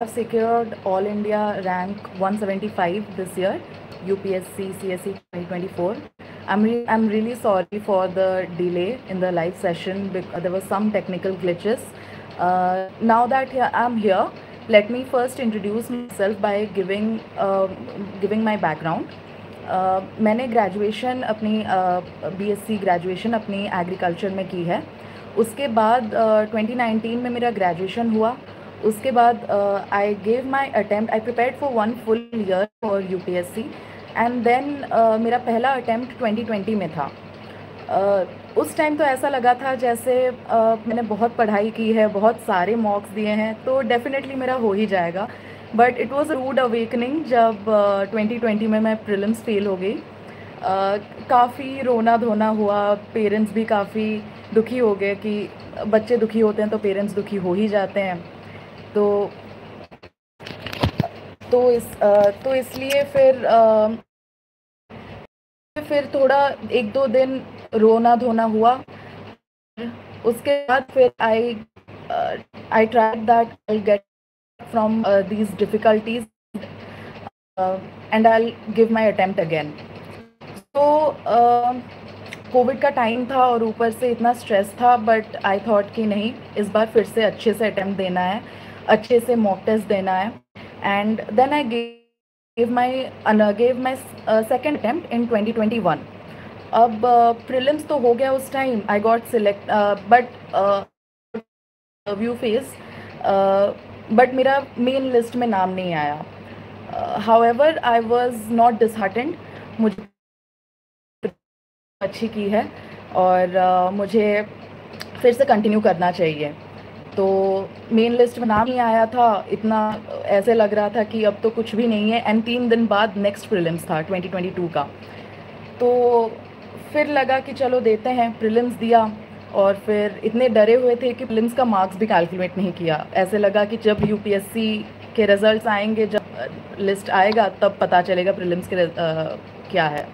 have secured All India rank 175 this year, UPSC CSE 2024. I'm really sorry for the delay in the live session because there were some technical glitches. Now that I'm here, let me first introduce myself by giving my background. मैंने graduation अपनी BSc graduation अपनी agriculture में की है। उसके बाद 2019 में मेरा ग्रेजुएशन हुआ। उसके बाद I prepared for 1 full year for UPSC and then मेरा पहला अटैम्प्ट 2020 में था। उस टाइम तो ऐसा लगा था जैसे मैंने बहुत पढ़ाई की है, बहुत सारे मॉक्स दिए हैं, तो डेफिनेटली मेरा हो ही जाएगा। But it was a rude awakening जब 2020 में मैं प्रीलिम्स फेल हो गई। काफ़ी रोना धोना हुआ, पेरेंट्स भी काफ़ी दुखी हो गए कि बच्चे दुखी होते हैं तो पेरेंट्स दुखी हो ही जाते हैं। तो इसलिए फिर थोड़ा 1-2 दिन रोना धोना हुआ। उसके बाद फिर I tried that I get from these difficulties and I give my attempt again. तो कोविड का टाइम था और ऊपर से इतना स्ट्रेस था, बट आई थॉट कि नहीं, इस बार फिर से अच्छे से अटेम्प्ट देना है, अच्छे से मॉक टेस्ट देना है। And then I gave my second attempt in 2021. अब प्रीलिम्स तो हो गया उस time, I got select but interview face, but मेरा मेन लिस्ट में नाम नहीं आया। However I was not disheartened, मुझे अच्छी की है और मुझे फिर से कंटिन्यू करना चाहिए। तो मेन लिस्ट में नाम नहीं आया था, इतना ऐसे लग रहा था कि अब तो कुछ भी नहीं है। एंड 3 दिन बाद नेक्स्ट प्रीलिम्स था 2022 का। तो फिर लगा कि चलो देते हैं, प्रीलिम्स दिया और फिर इतने डरे हुए थे कि प्रीलिम्स का मार्क्स भी कैलकुलेट नहीं किया। ऐसे लगा कि जब UPSC के रिज़ल्ट्स आएंगे, जब लिस्ट आएगा तब पता चलेगा प्रीलिम्स के क्या है।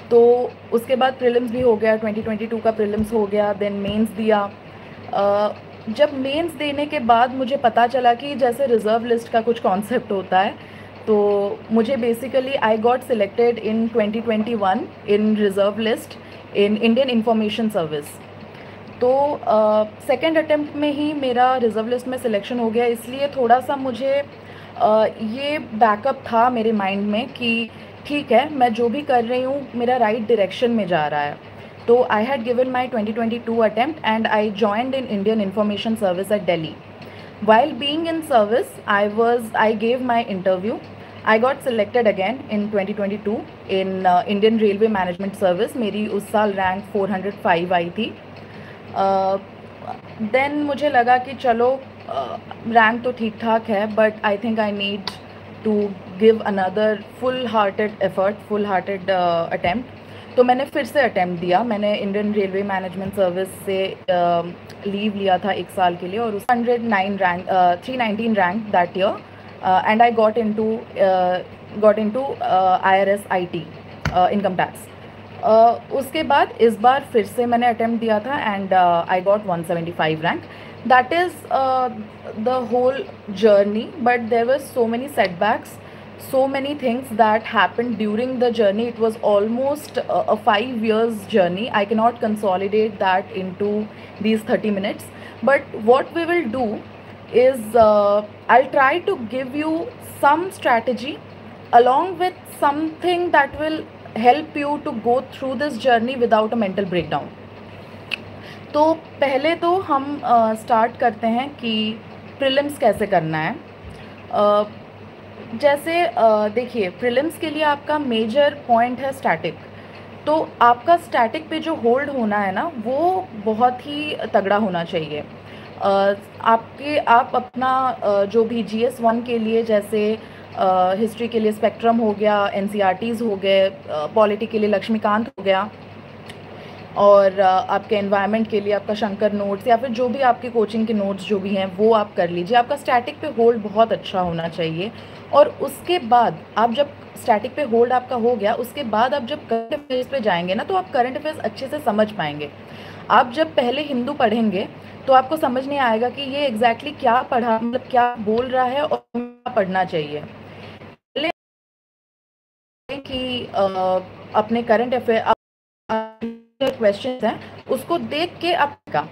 तो उसके बाद प्रीलिम्स भी हो गया, 2022 का प्रीलिम्स हो गया, देन मेंस दिया। जब मेंस देने के बाद मुझे पता चला कि जैसे रिज़र्व लिस्ट का कुछ कॉन्सेप्ट होता है, तो मुझे basically I got selected in 2021 in reserve list in Indian information service. तो सेकेंड अटेम्प्ट में ही मेरा रिज़र्व लिस्ट में सिलेक्शन हो गया, इसलिए थोड़ा सा मुझे ये बैकअप था मेरे माइंड में कि ठीक है, मैं जो भी कर रही हूँ मेरा राइट डायरेक्शन में जा रहा है। तो I had given my 2022 attempt and I joined in Indian Information Service at Delhi. While being in service, I gave my interview. I got selected again in 2022 in Indian Railway Management Service. मेरी उस साल rank 405 आई थी। Then मुझे लगा कि चलो rank तो ठीक ठाक है, but I think I need to give another full hearted effort, full hearted attempt. तो मैंने फिर से अटैम्प्ट दिया। मैंने इंडियन रेलवे मैनेजमेंट सर्विस से लीव लिया था 1 साल के लिए और उस 319 rank that year and I got into IRS IT income tax. उसके बाद इस बार फिर से मैंने अटैम्प्ट दिया था and I got 175 rank. That is the whole journey, but there were so many setbacks, so many things that happened during the journey. It was almost a 5 years journey. I cannot consolidate that into these 30 minutes, but what we will do is I'll try to give you some strategy along with something that will help you to go through this journey without a mental breakdown. तो पहले तो हम start करते हैं कि prelims कैसे करना है। जैसे देखिए, प्रीलिम्स के लिए आपका मेजर पॉइंट है स्टैटिक। तो आपका स्टैटिक पे जो होल्ड होना है ना, वो बहुत ही तगड़ा होना चाहिए। आप अपना जो भी GS1 के लिए, जैसे हिस्ट्री के लिए स्पेक्ट्रम हो गया, NCERTs हो गए, पॉलिटी के लिए लक्ष्मीकांत हो गया, और आपके एनवायरनमेंट के लिए आपका शंकर नोट्स या फिर जो भी आपके कोचिंग के नोट्स जो भी हैं वो आप कर लीजिए। आपका स्टैटिक पे होल्ड बहुत अच्छा होना चाहिए। और उसके बाद आप जब स्टैटिक पे होल्ड आपका हो गया, उसके बाद आप जब करंट अफेयर्स पे जाएंगे ना, तो आप करंट अफेयर्स अच्छे से समझ पाएंगे। आप जब पहले हिंदू पढ़ेंगे तो आपको समझ नहीं आएगा कि ये एग्जैक्टली क्या पढ़ा, मतलब क्या बोल रहा है और क्या पढ़ना चाहिए। पहले कि अपने करंट अफेयर क्वेश्चन हैं उसको देख के आपका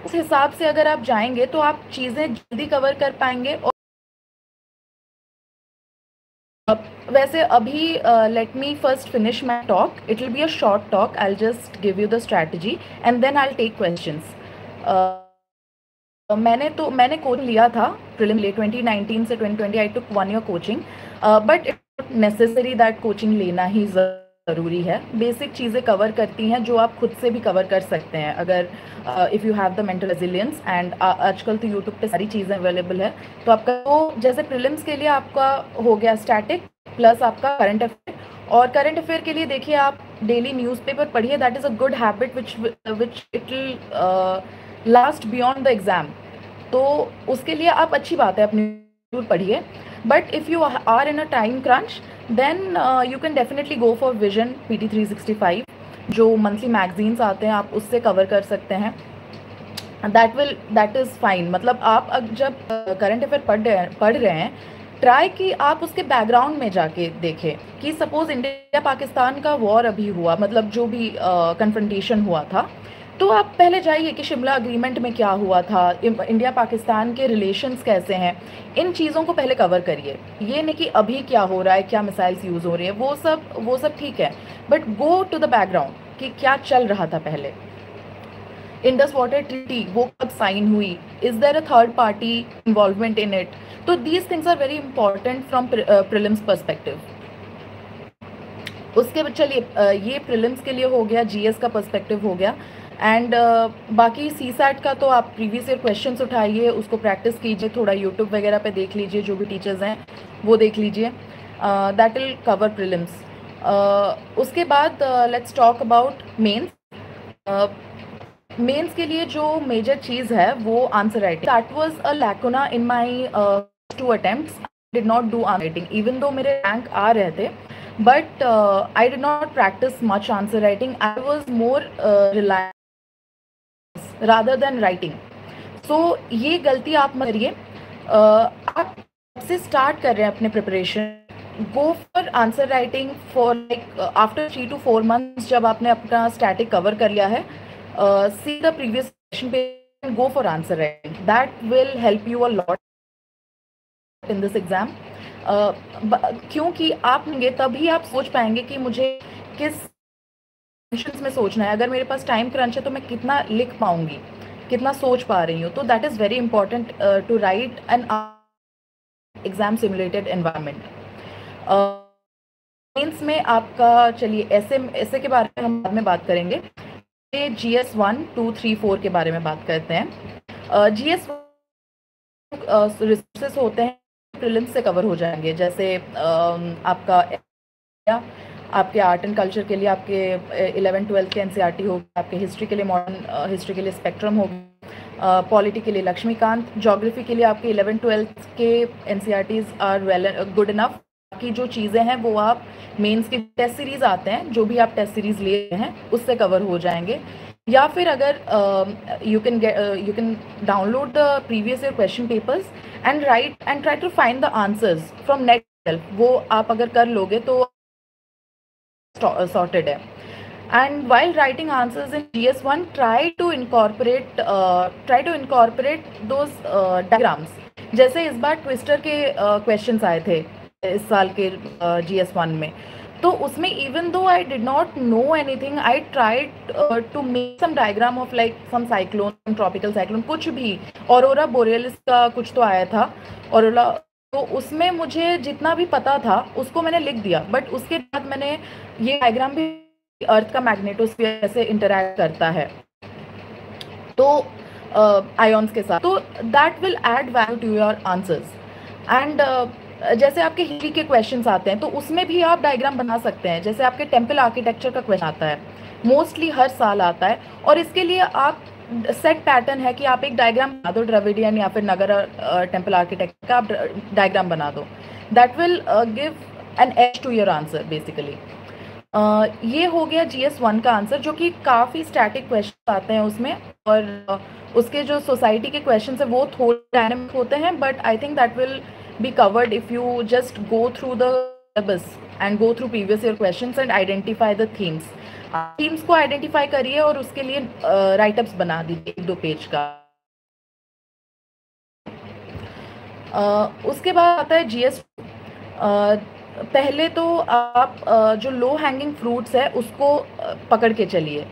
उस हिसाब से अगर आप जाएंगे तो आप चीज़ें जल्दी कवर कर पाएंगे। और वैसे अभी let me first finish my talk, it will be a short talk, I will just give you the strategy and then I will take questions. मैंने कोचिंग लिया था प्रीलिम लिए 2019 से 2020, I took 1 year coaching, but it necessary that coaching लेना ही ज़रूरी है। Basic चीज़ें कवर करती हैं जो आप खुद से भी कवर कर सकते हैं अगर if you have the mental resilience, and आजकल तो यूट्यूब पे सारी चीज़ें अवेलेबल है। तो आपका तो जैसे प्रीलिम्स के लिए आपका हो गया स्टैटिक प्लस आपका करंट अफेयर, और करंट अफेयर के लिए देखिए आप डेली न्यूज़पेपर पढ़िए, that is a good habit which it will last beyond the exam. तो उसके लिए आप अच्छी बात है अपनी जरूर पढ़िए, but if you are in a time crunch then you can definitely go for Vision PT 365, जो मंथली मैगजीन्स आते हैं आप उससे कवर कर सकते हैं। That is fine. मतलब आप जब करंट अफेयर पढ़ रहे हैं, ट्राई कि आप उसके बैकग्राउंड में जाके देखें कि सपोज़ इंडिया पाकिस्तान का वॉर अभी हुआ, मतलब जो भी कन्फ्रंटेशन हुआ था, तो आप पहले जाइए कि शिमला अग्रीमेंट में क्या हुआ था, इंडिया पाकिस्तान के रिलेशंस कैसे हैं, इन चीज़ों को पहले कवर करिए। ये नहीं कि अभी क्या हो रहा है, क्या मिसाइल्स यूज़ हो रही है, वो सब ठीक है, but go to the background कि क्या चल रहा था पहले। इंडस वाटर ट्रीटी वो कब साइन हुई, is there a third party involvement in it. तो these things are very important from prelims perspective. उसके बाद चलिए ये प्रीलिम्स के लिए हो गया, जीएस का पर्सपेक्टिव हो गया, एंड बाकी CSAT का तो आप प्रीवियस ईयर क्वेश्चंस उठाइए, उसको प्रैक्टिस कीजिए, थोड़ा यूट्यूब वगैरह पे देख लीजिए, जो भी टीचर्स हैं वो देख लीजिए, दैट विल कवर प्रीलिम्स। उसके बाद let's talk about mains. Mains के लिए जो मेजर चीज़ है वो answer writing. That was a lacuna in my 2 attempts, I did not do answer writing even though मेरे रैंक आ रहे थे, but I did not practice much answer writing. I was more reliant rather than writing. So ये गलती आप मत करिए। आप से स्टार्ट कर रहे हैं अपने preparation, go for answer writing for like after 3 to 4 months, जब आपने अपना स्टैटिक कवर कर लिया है, see the previous question paper, go for answer writing, that will help you a lot in this exam. क्योंकि आप होंगे तभी आप सोच पाएंगे कि मुझे किस डायमेंशंस में सोचना है। अगर मेरे पास टाइम क्रंच है तो मैं कितना लिख पाऊंगी, कितना सोच पा रही हूँ। तो that is very important to write an exam simulated environment. मेंस में आपका, चलिए ऐसे के बारे में हम बाद में बात करेंगे, GS 1, 2, 3, 4 के बारे में बात करते हैं। GS रिसोर्सेस होते हैं प्रीलिम्स से कवर हो जाएंगे, जैसे आपके आर्ट एंड कल्चर के लिए आपके 11th-12th के NCERT हो, आपके हिस्ट्री के लिए मॉडर्न हिस्ट्री के लिए स्पेक्ट्रम हो, पॉलिटी के लिए लक्ष्मीकांत, ज्योग्राफी के लिए आपके 11th-12th के NCERTs are well good enough. बाकी जो चीज़ें हैं वो आप मेंस के टेस्ट सीरीज़ आते हैं, जो भी आप टेस्ट सीरीज़ ले रहे हैं उससे कवर हो जाएंगे। या फिर अगर you can download the previous year question papers and write and try to find the answers from net self, वो आप अगर कर लोगे तो sorted है। And while writing answers in GS1, try to incorporate those diagrams. जैसे इस बार twister के क्वेश्चंस आए थे इस साल के GS1 में, तो उसमें even though I did not know anything, I tried to make some diagram of like some cyclone, some tropical cyclone, कुछ भी ऑरोरा बोरियलिस का कुछ तो आया था ऑरोरा, तो उसमें मुझे जितना भी पता था उसको मैंने लिख दिया, बट उसके बाद मैंने ये डायग्राम भी अर्थ का मैग्नेटोस्फीयर से इंटरैक्ट करता है तो आयॉन्स के साथ, तो that will add value to your answers. And जैसे आपके हिस्ट्री के क्वेश्चंस आते हैं तो उसमें भी आप डायग्राम बना सकते हैं। जैसे आपके टेम्पल आर्किटेक्चर का क्वेश्चन आता है, मोस्टली हर साल आता है, और इसके लिए आप सेट पैटर्न है कि आप एक डायग्राम बना दो, द्रविडियन या फिर नगर टेम्पल आर्किटेक्चर का आप डायग्राम बना दो, that will give an edge to your answer basically. ये हो गया GS1 का आंसर, जो कि काफ़ी स्टैटिक क्वेश्चन आते हैं उसमें, और उसके जो सोसाइटी के क्वेश्चन है वो थोड़े डायनामिक होते हैं, but I think that will be covered if you just go through the syllabus and go through previous year questions and identify the themes. Themes को आइडेंटिफाई करिए और उसके लिए राइटअप्स बना दीजिए 1-2 पेज का। उसके बाद आता है GS। पहले तो आप जो लो हैंगिंग फ्रूट्स है उसको पकड़ के चलिए।